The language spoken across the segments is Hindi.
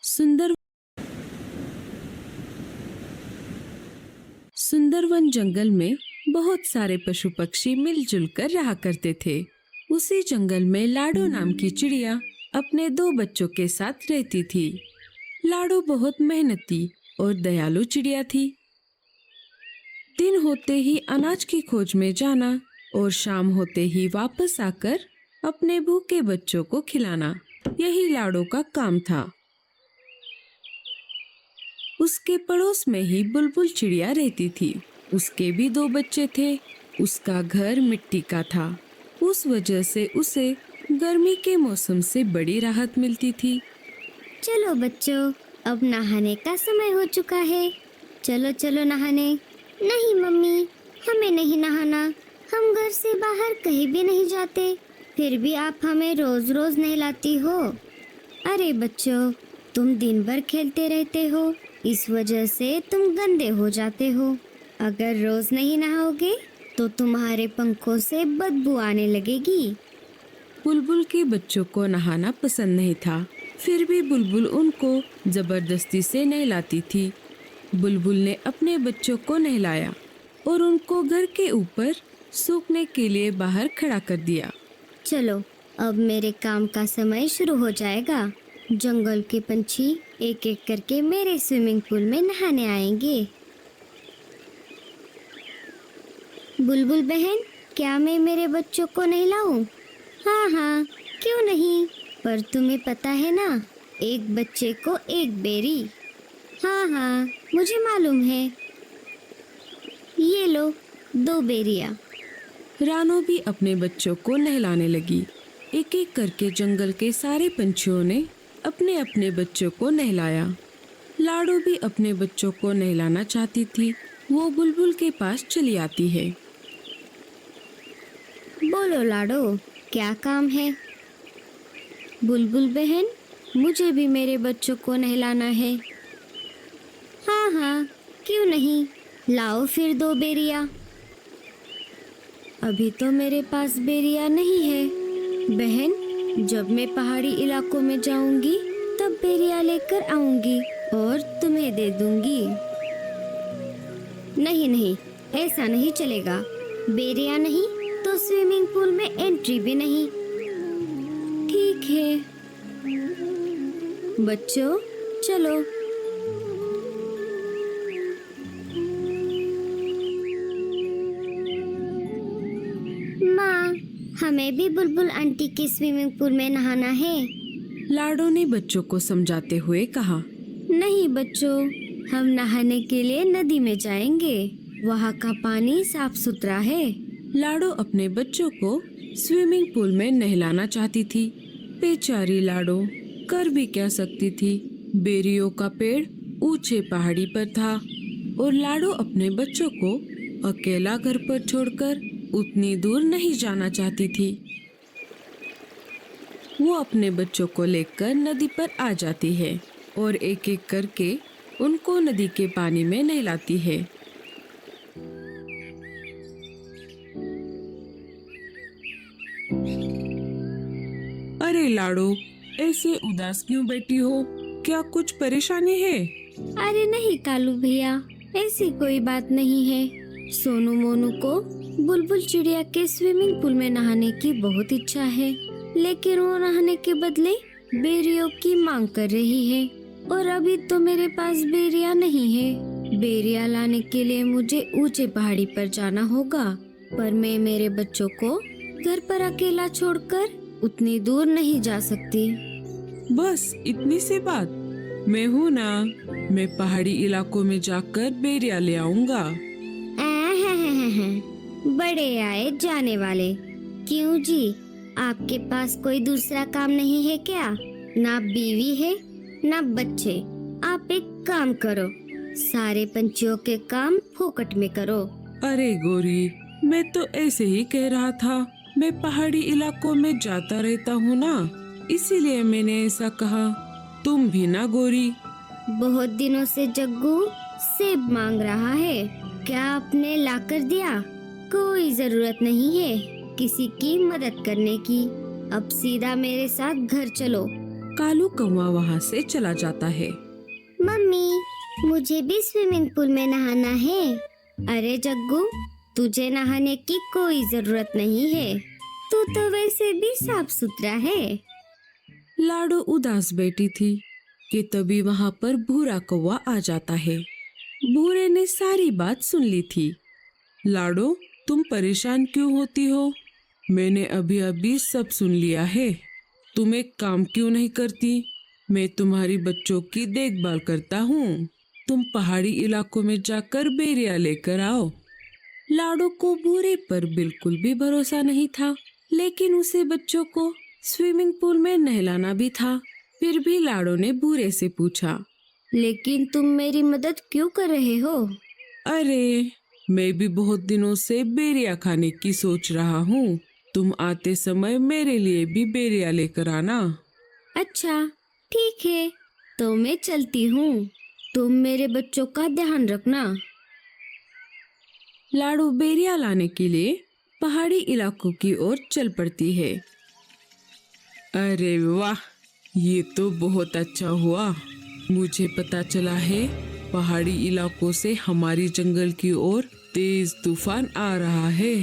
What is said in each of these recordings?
सुंदर सुंदरवन जंगल में बहुत सारे पशु पक्षी मिलजुल कर रहा करते थे। उसी जंगल में लाडो नाम की चिड़िया अपने 2 बच्चों के साथ रहती थी। लाडो बहुत मेहनती और दयालु चिड़िया थी। दिन होते ही अनाज की खोज में जाना और शाम होते ही वापस आकर अपने भूखे बच्चों को खिलाना, यही लाडो का काम था। उसके पड़ोस में ही बुलबुल चिड़िया रहती थी। उसके भी 2 बच्चे थे। उसका घर मिट्टी का था। उस वजह से उसे गर्मी के मौसम से बड़ी राहत मिलती थी। चलो बच्चों, अब नहाने का समय हो चुका है। चलो चलो नहाने। नहीं मम्मी, हमें नहीं नहाना। हम घर से बाहर कहीं भी नहीं जाते, फिर भी आप हमें रोज रोज नहलाती हो। अरे बच्चों, तुम दिन भर खेलते रहते हो, इस वजह से तुम गंदे हो जाते हो। अगर रोज नहीं नहाओगे तो तुम्हारे पंखों से बदबू आने लगेगी। बुलबुल के बच्चों को नहाना पसंद नहीं था, फिर भी बुलबुल उनको जबरदस्ती से नहलाती थी। बुलबुल ने अपने बच्चों को नहलाया और उनको घर के ऊपर सूखने के लिए बाहर खड़ा कर दिया। चलो, अब मेरे काम का समय शुरू हो जाएगा। जंगल के पंछी एक एक करके मेरे स्विमिंग पूल में नहाने आएंगे। बुलबुल बहन, क्या मैं मेरे बच्चों को नहलाऊं? हाँ हाँ, क्यों नहीं, पर तुम्हें पता है ना, एक बच्चे को एक बेरी। हाँ हाँ, मुझे मालूम है। ये लो 2 बेरियां। रानो भी अपने बच्चों को नहलाने लगी। एक एक करके जंगल के सारे पंछियों ने अपने अपने बच्चों को नहलाया। लाडो भी अपने बच्चों को नहलाना चाहती थी। वो बुलबुल के पास चली आती है। बोलो लाडो, क्या काम है? बुलबुल बहन, मुझे भी मेरे बच्चों को नहलाना है। हाँ हाँ, क्यों नहीं, लाओ फिर 2 बेरियां। अभी तो मेरे पास बेरियां नहीं है। बहन, जब मैं पहाड़ी इलाकों में जाऊंगी तब बेरियां लेकर आऊंगी और तुम्हें दे दूंगी। नहीं नहीं, ऐसा नहीं चलेगा। बेरियां नहीं तो स्विमिंग पूल में एंट्री भी नहीं। ठीक है बच्चों, चलो। माँ, हमें भी बुलबुल आंटी की स्विमिंग पूल में नहाना है। लाडो ने बच्चों को समझाते हुए कहा। नहीं बच्चों, हम नहाने के लिए नदी में जाएंगे। वहाँ का पानी साफ सुथरा है। लाडो अपने बच्चों को स्विमिंग पूल में नहलाना चाहती थी। बेचारी लाडो कर भी क्या सकती थी। बेरियों का पेड़ ऊंचे पहाड़ी पर था और लाडो अपने बच्चों को अकेला घर पर छोड़कर उतनी दूर नहीं जाना चाहती थी। वो अपने बच्चों को लेकर नदी पर आ जाती है और एक एक करके उनको नदी के पानी में नहलाती है। अरे लाडो, ऐसे उदास क्यों बैठी हो? क्या कुछ परेशानी है? अरे नहीं कालू भैया, ऐसी कोई बात नहीं है। सोनू मोनू को बुलबुल चिड़िया के स्विमिंग पूल में नहाने की बहुत इच्छा है, लेकिन वो नहाने के बदले बेरियों की मांग कर रही है और अभी तो मेरे पास बेरिया नहीं है। बेरिया लाने के लिए मुझे ऊंचे पहाड़ी पर जाना होगा, पर मैं मेरे बच्चों को घर पर अकेला छोड़कर उतनी दूर नहीं जा सकती। बस इतनी सी बात, मैं हूँ ना, मैं पहाड़ी इलाकों में जाकर बेरिया ले आऊंगा। बड़े आए जाने वाले। क्यों जी, आपके पास कोई दूसरा काम नहीं है क्या? ना बीवी है ना बच्चे। आप एक काम करो, सारे पंछियों के काम फोकट में करो। अरे गोरी, मैं तो ऐसे ही कह रहा था। मैं पहाड़ी इलाकों में जाता रहता हूँ ना, इसीलिए मैंने ऐसा कहा। तुम भी ना गोरी। बहुत दिनों से जग्गू सेब मांग रहा है, क्या आपने ला कर दिया? कोई जरूरत नहीं है किसी की मदद करने की। अब सीधा मेरे साथ घर चलो, कालू कौवा वहाँ से चला जाता है। मम्मी, मुझे भी स्विमिंग पूल में नहाना है। अरे जग्गू, तुझे नहाने की कोई जरूरत नहीं है, तू तो वैसे भी साफ सुथरा है। लाडो उदास बैठी थी कि तभी वहाँ पर भूरा कौवा आ जाता है। भूरे ने सारी बात सुन ली थी। लाडो, तुम परेशान क्यों होती हो? मैंने अभी अभी सब सुन लिया है। तुम एक काम क्यों नहीं करती? मैं तुम्हारी बच्चों की देखभाल करता हूँ। तुम पहाड़ी इलाकों में जाकर बेरिया लेकर आओ। लाडो को भूरे पर बिल्कुल भी भरोसा नहीं था, लेकिन उसे बच्चों को स्विमिंग पूल में नहलाना भी था। फिर भी लाडो ने भूरे से पूछा, लेकिन तुम मेरी मदद क्यों कर रहे हो? अरे, मैं भी बहुत दिनों से बेरिया खाने की सोच रहा हूँ। तुम आते समय मेरे लिए भी बेरिया लेकर आना। अच्छा, ठीक है, तो मैं चलती हूँ। तुम मेरे बच्चों का ध्यान रखना। लाडो बेरिया लाने के लिए पहाड़ी इलाकों की ओर चल पड़ती है। अरे वाह, ये तो बहुत अच्छा हुआ। मुझे पता चला है पहाड़ी इलाकों से हमारी जंगल की ओर तेज तूफान आ रहा है।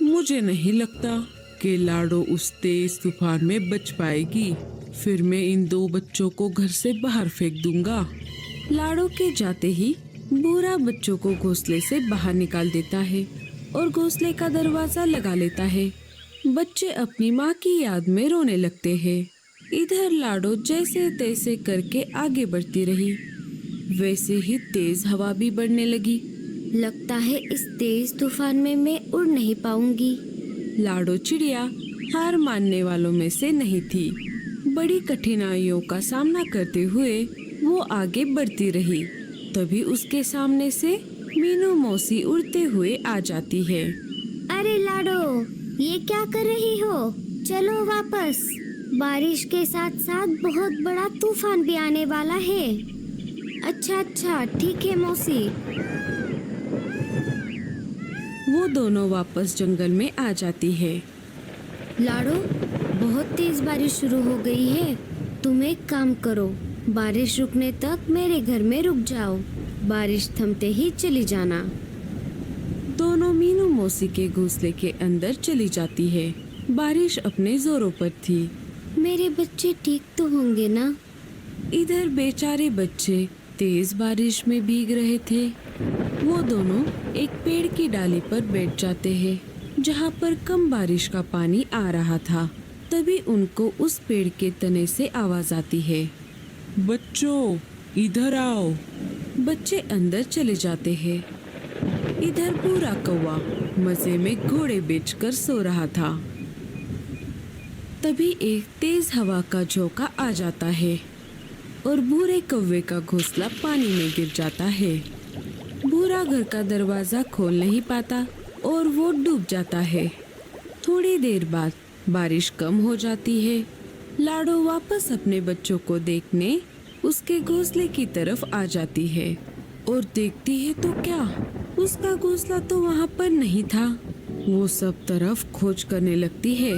मुझे नहीं लगता कि लाडो उस तेज तूफान में बच पाएगी। फिर मैं इन दो बच्चों को घर से बाहर फेंक दूंगा। लाडो के जाते ही भूरा बच्चों को घोंसले से बाहर निकाल देता है और घोंसले का दरवाजा लगा लेता है। बच्चे अपनी माँ की याद में रोने लगते हैं। इधर लाडो जैसे तैसे करके आगे बढ़ती रही। वैसे ही तेज हवा भी बढ़ने लगी। लगता है इस तेज तूफान में मैं उड़ नहीं पाऊंगी। लाडो चिड़िया हार मानने वालों में से नहीं थी। बड़ी कठिनाइयों का सामना करते हुए वो आगे बढ़ती रही। तभी उसके सामने से मीनू मौसी उड़ते हुए आ जाती है। अरे लाडो, ये क्या कर रही हो? चलो वापस। बारिश के साथ साथ बहुत बड़ा तूफान भी आने वाला है। अच्छा, ठीक है मौसी। वो दोनों वापस जंगल में आ जाती है। लाडो, बहुत तेज बारिश शुरू हो गई है। तुम एक काम करो, बारिश रुकने तक मेरे घर में रुक जाओ। बारिश थमते ही चली जाना। दोनों मीनू मौसी के घोंसले के अंदर चली जाती है। बारिश अपने जोरों पर थी। मेरे बच्चे ठीक तो होंगे ना? इधर बेचारे बच्चे तेज बारिश में भीग रहे थे। वो दोनों एक पेड़ की डाली पर बैठ जाते हैं, जहाँ पर कम बारिश का पानी आ रहा था। तभी उनको उस पेड़ के तने से आवाज आती है, बच्चों इधर आओ। बच्चे अंदर चले जाते हैं। इधर पूरा कौवा मजे में घोड़े बेचकर सो रहा था। तभी एक तेज हवा का झोंका आ जाता है और भूरे कौवे का घोंसला पानी में गिर जाता है। भूरा घर का दरवाजा खोल नहीं पाता और वो डूब जाता है। थोड़ी देर बाद बारिश कम हो जाती है। लाडो वापस अपने बच्चों को देखने उसके घोंसले की तरफ आ जाती है और देखती है तो क्या, उसका घोंसला तो वहाँ पर नहीं था। वो सब तरफ खोज करने लगती है।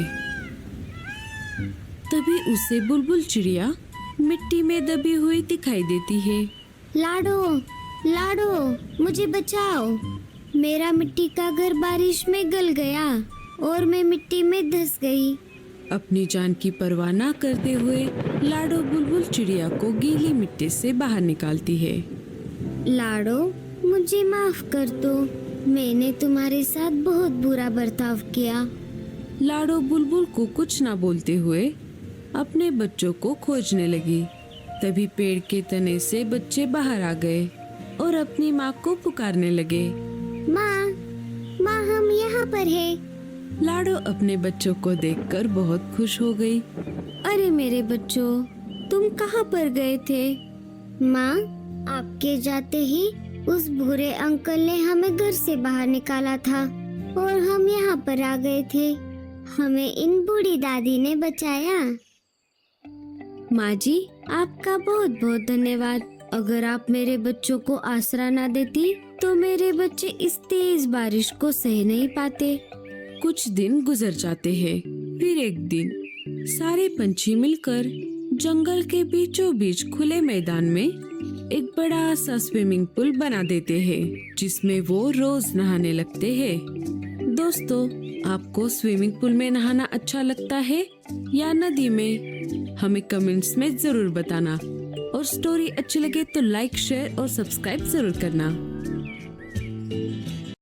तभी उसे बुलबुल चिड़िया मिट्टी में दबी हुई दिखाई देती है। लाडो, मुझे बचाओ। मेरा मिट्टी का घर बारिश में गल गया और मैं मिट्टी में धंस गई। अपनी जान की परवाह न करते हुए लाडो बुलबुल चिड़िया को गीली मिट्टी से बाहर निकालती है। लाडो, मुझे माफ कर दो। मैंने तुम्हारे साथ बहुत बुरा बर्ताव किया। लाडो बुलबुल को कुछ न बोलते हुए अपने बच्चों को खोजने लगी। तभी पेड़ के तने से बच्चे बाहर आ गए और अपनी माँ को पुकारने लगे, माँ, हम यहाँ पर हैं। लाडो अपने बच्चों को देखकर बहुत खुश हो गई। अरे मेरे बच्चों, तुम कहाँ पर गए थे? माँ, आपके जाते ही उस भूरे अंकल ने हमें घर से बाहर निकाला था और हम यहाँ पर आ गए थे। हमें इन बूढ़ी दादी ने बचाया। माँ जी, आपका बहुत बहुत धन्यवाद। अगर आप मेरे बच्चों को आसरा ना देती तो मेरे बच्चे इस तेज बारिश को सह नहीं पाते। कुछ दिन गुजर जाते हैं। फिर एक दिन सारे पंछी मिलकर जंगल के बीचों बीच खुले मैदान में एक बड़ा सा स्विमिंग पूल बना देते हैं जिसमें वो रोज नहाने लगते हैं। दोस्तों, आपको स्विमिंग पूल में नहाना अच्छा लगता है या नदी में? हमें कमेंट्स में जरूर बताना। और स्टोरी अच्छी लगे तो लाइक, शेयर और सब्सक्राइब जरूर करना।